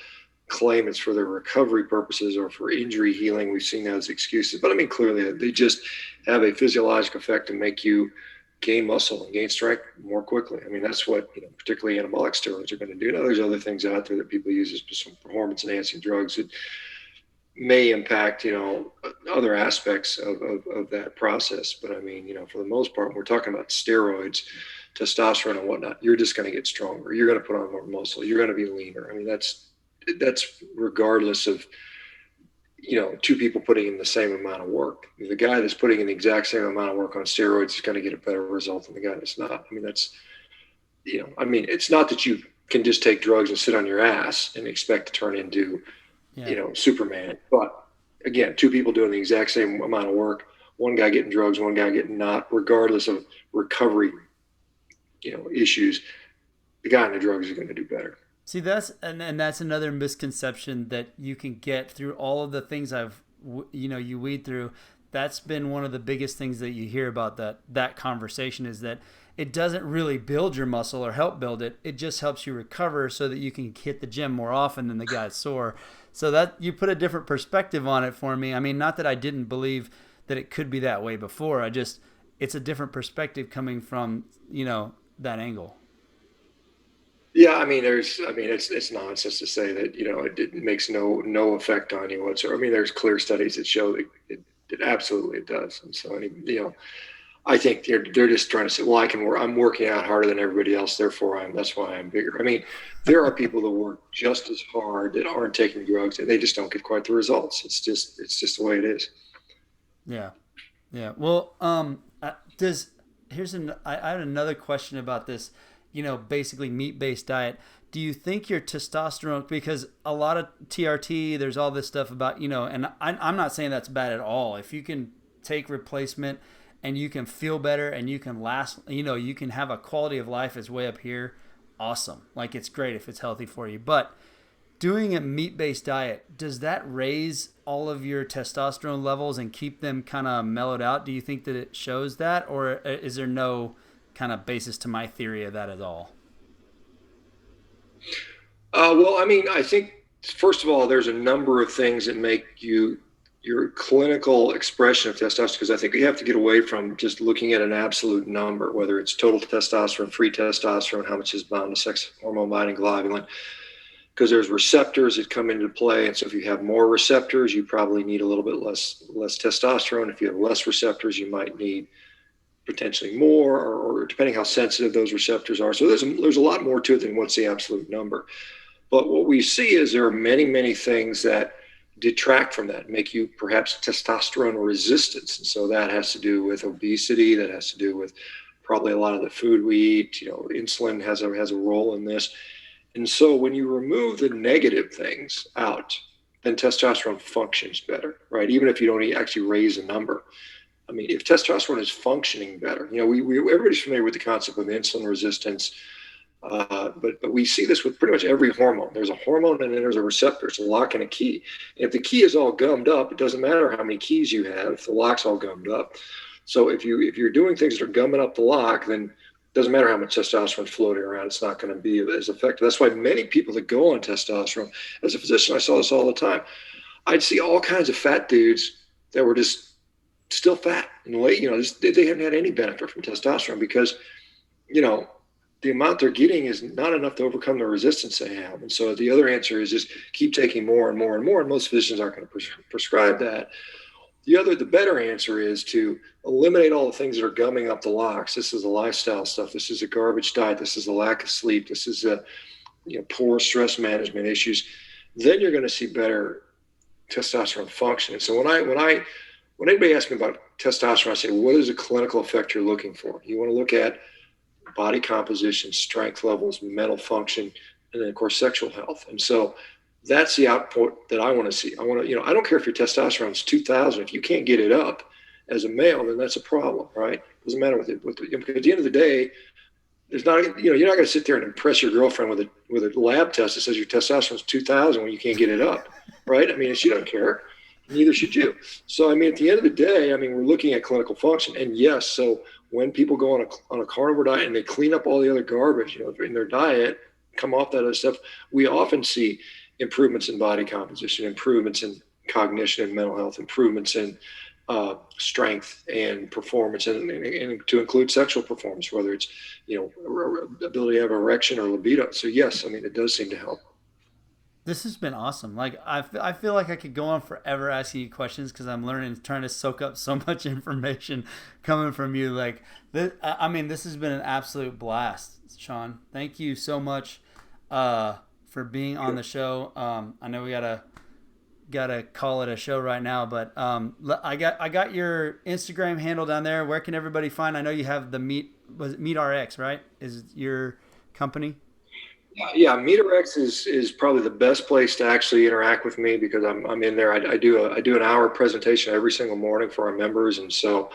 [SPEAKER 2] claim it's for their recovery purposes or for injury healing. We've seen that as excuses, but I mean, clearly they just have a physiological effect to make you gain muscle and gain strength more quickly. I mean, that's what, particularly anabolic steroids are going to do. Now, there's other things out there that people use as some performance enhancing drugs that may impact, other aspects of that process. But I mean, for the most part, when we're talking about steroids, testosterone and whatnot, you're just going to get stronger. You're going to put on more muscle. You're going to be leaner. I mean, that's regardless of, two people putting in the same amount of work. The guy that's putting in the exact same amount of work on steroids is going to get a better result than the guy that's not. I mean, that's, it's not that you can just take drugs and sit on your ass and expect to turn into, Superman. But again, two people doing the exact same amount of work, one guy getting drugs, one guy getting not, regardless of recovery, issues, the guy on the drugs is going to do better.
[SPEAKER 1] See, that's another misconception that you can get through all of the things you weed through. That's been one of the biggest things that you hear about that conversation, is that it doesn't really build your muscle or help build it. It just helps you recover so that you can hit the gym more often than the guy sore. So that you put a different perspective on it for me. I mean, not that I didn't believe that it could be that way before. It's a different perspective coming from, that angle.
[SPEAKER 2] Yeah, I mean, it's nonsense to say that, it makes no effect on you whatsoever. I mean, there's clear studies that show that it absolutely does. And so, I think they're just trying to say, well, I'm working out harder than everybody else, therefore that's why I'm bigger. I mean, there are people that work just as hard that aren't taking drugs, and they just don't get quite the results. It's just the way it is.
[SPEAKER 1] Yeah. Yeah. Well, I had another question about this, basically meat-based diet. Do you think your testosterone, because a lot of TRT, there's all this stuff about, and I'm not saying that's bad at all. If you can take replacement and you can feel better and you can last, you can have a quality of life is way up here, awesome. Like, it's great if it's healthy for you. But doing a meat-based diet, does that raise all of your testosterone levels and keep them kind of mellowed out? Do you think that it shows that, or is there no kind of basis to my theory of that at all?
[SPEAKER 2] Well, I mean, I think, first of all, there's a number of things that make your clinical expression of testosterone, because I think you have to get away from just looking at an absolute number, whether it's total testosterone, free testosterone, how much is bound to sex hormone binding globulin. because there's receptors that come into play. And so if you have more receptors, you probably need a little bit less testosterone. If you have less receptors, you might need potentially more, or depending how sensitive those receptors are. So there's a lot more to it than what's the absolute number. But what we see is there are many, many things that detract from that, make you perhaps testosterone resistance. And so that has to do with obesity. That has to do with probably a lot of the food we eat. Insulin has a role in this. And so when you remove the negative things out, then testosterone functions better, right? Even if you don't actually raise a number. I mean, if testosterone is functioning better, everybody's familiar with the concept of insulin resistance, but we see this with pretty much every hormone. There's a hormone and then there's a receptor. It's a lock and a key. And if the key is all gummed up, it doesn't matter how many keys you have. If the lock's all gummed up. So if you're doing things that are gumming up the lock, then it doesn't matter how much testosterone is floating around. It's not going to be as effective. That's why many people that go on testosterone, as a physician, I saw this all the time. I'd see all kinds of fat dudes that were just still fat and late. They haven't had any benefit from testosterone because, the amount they're getting is not enough to overcome the resistance they have. And so the other answer is just keep taking more and more and more. And most physicians aren't going to prescribe that. The better answer is to eliminate all the things that are gumming up the locks. This is the lifestyle stuff. This is a garbage diet. This is a lack of sleep. This is poor stress management issues. Then you're going to see better testosterone function. And so when anybody asks me about testosterone, I say, what is the clinical effect you're looking for? You want to look at body composition, strength levels, mental function, and then of course sexual health. And so that's the output that I want to see. I don't care if your testosterone is 2,000. If you can't get it up as a male, then that's a problem, right? Doesn't matter because at the end of the day, there's not, you're not going to sit there and impress your girlfriend with a lab test that says your testosterone is 2,000 when you can't get it up, right? I mean, she doesn't care. Neither should you. So, I mean, at the end of the day, we're looking at clinical function. And yes, so when people go on a carnivore diet and they clean up all the other garbage, in their diet, come off that other stuff, we often see improvements in body composition, improvements in cognition and mental health, improvements in strength and performance, and to include sexual performance, whether it's, ability to have erection or libido. So yes, it does seem to help.
[SPEAKER 1] This has been awesome. Like I feel like I could go on forever asking you questions because I'm learning, trying to soak up so much information coming from you. Like this has been an absolute blast, Shawn. Thank you so much for being on the show. I know we gotta call it a show right now, but I got your Instagram handle down there. Where can everybody find? I know you have the MeatRx, right? Is your company?
[SPEAKER 2] Yeah, MeatRx is probably the best place to actually interact with me because I'm in there. I do an hour presentation every single morning for our members, and so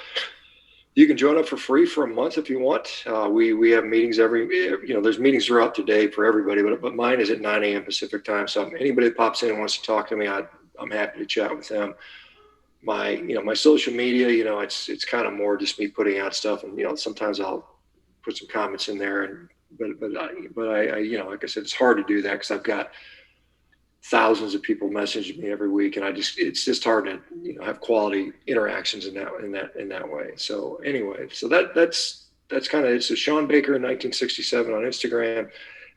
[SPEAKER 2] you can join up for free for a month if you want. We have meetings there's meetings throughout the day for everybody, but mine is at 9 a.m. Pacific time. So anybody that pops in and wants to talk to me, I'm happy to chat with them. My social media, it's kind of more just me putting out stuff, and sometimes I'll put some comments in there, but I like I said, it's hard to do that because I've got thousands of people messaging me every week, and it's just hard to have quality interactions in that way. So anyway, so that's kind of, it's a Shawn Baker in 1967 on Instagram.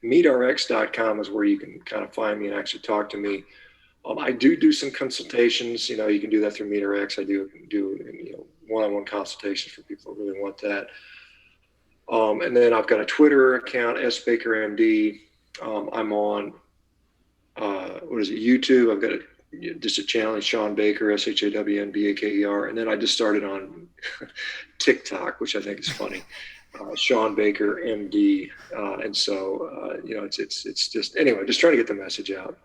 [SPEAKER 2] MeatRx.com is where you can kind of find me and actually talk to me. I do some consultations. You can do that through MeatRx. I do one-on-one consultations for people that really want that. And then I've got a Twitter account, SBakerMD. I'm on, YouTube. I've got just a channel, Shawn Baker, ShawnBaker. And then I just started on TikTok, which I think is funny, Shawn Baker MD. And so, it's just, anyway, just trying to get the message out.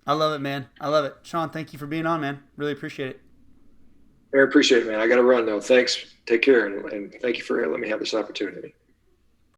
[SPEAKER 1] I love it, man. I love it. Shawn, thank you for being on, man. Really appreciate it.
[SPEAKER 2] I appreciate it, man. I got to run though. Thanks. Take care. And thank you for letting me have this opportunity.